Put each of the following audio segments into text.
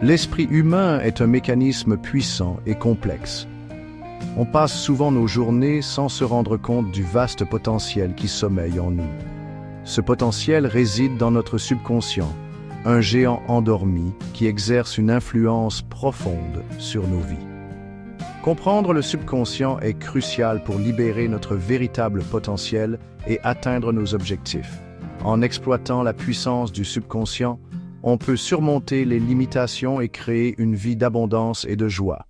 L'esprit humain est un mécanisme puissant et complexe. On passe souvent nos journées sans se rendre compte du vaste potentiel qui sommeille en nous. Ce potentiel réside dans notre subconscient, un géant endormi qui exerce une influence profonde sur nos vies. Comprendre le subconscient est crucial pour libérer notre véritable potentiel et atteindre nos objectifs. En exploitant la puissance du subconscient, on peut surmonter les limitations et créer une vie d'abondance et de joie.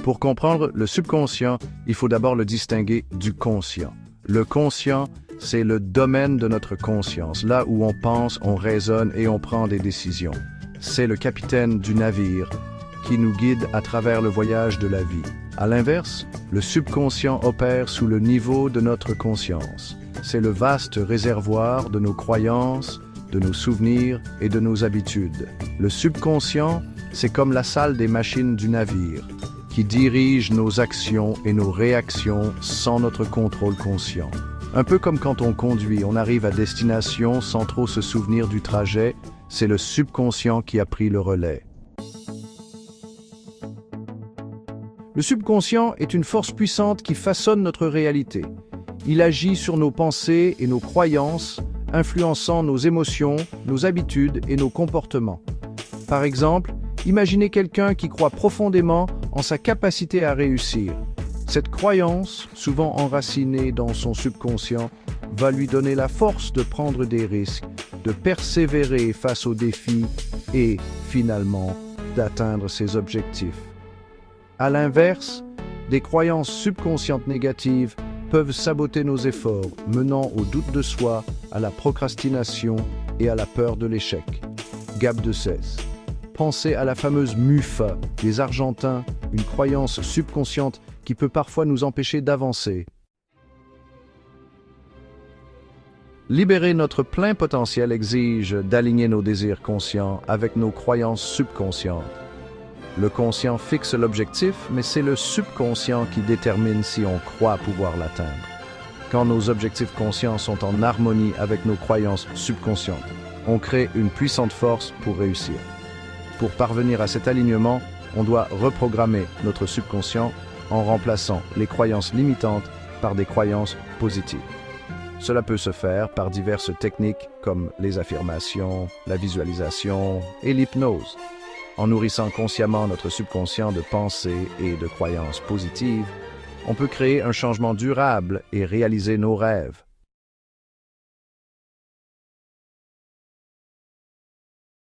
Pour comprendre le subconscient, il faut d'abord le distinguer du conscient. Le conscient, c'est le domaine de notre conscience, là où on pense, on raisonne et on prend des décisions. C'est le capitaine du navire qui nous guide à travers le voyage de la vie. À l'inverse, le subconscient opère sous le niveau de notre conscience. C'est le vaste réservoir de nos croyances, de nos souvenirs et de nos habitudes. Le subconscient, c'est comme la salle des machines du navire, qui dirige nos actions et nos réactions sans notre contrôle conscient. Un peu comme quand on conduit, on arrive à destination sans trop se souvenir du trajet, c'est le subconscient qui a pris le relais. Le subconscient est une force puissante qui façonne notre réalité. Il agit sur nos pensées et nos croyances, influençant nos émotions, nos habitudes et nos comportements. Par exemple, imaginez quelqu'un qui croit profondément en sa capacité à réussir. Cette croyance, souvent enracinée dans son subconscient, va lui donner la force de prendre des risques, de persévérer face aux défis et, finalement, d'atteindre ses objectifs. À l'inverse, des croyances subconscientes négatives peuvent saboter nos efforts, menant au doute de soi, à la procrastination et à la peur de l'échec. Gab de Cesse. Pensez à la fameuse MUFA des Argentins, une croyance subconsciente qui peut parfois nous empêcher d'avancer. Libérer notre plein potentiel exige d'aligner nos désirs conscients avec nos croyances subconscientes. Le conscient fixe l'objectif, mais c'est le subconscient qui détermine si on croit pouvoir l'atteindre. Quand nos objectifs conscients sont en harmonie avec nos croyances subconscientes, on crée une puissante force pour réussir. Pour parvenir à cet alignement, on doit reprogrammer notre subconscient en remplaçant les croyances limitantes par des croyances positives. Cela peut se faire par diverses techniques comme les affirmations, la visualisation et l'hypnose. En nourrissant consciemment notre subconscient de pensées et de croyances positives, on peut créer un changement durable et réaliser nos rêves.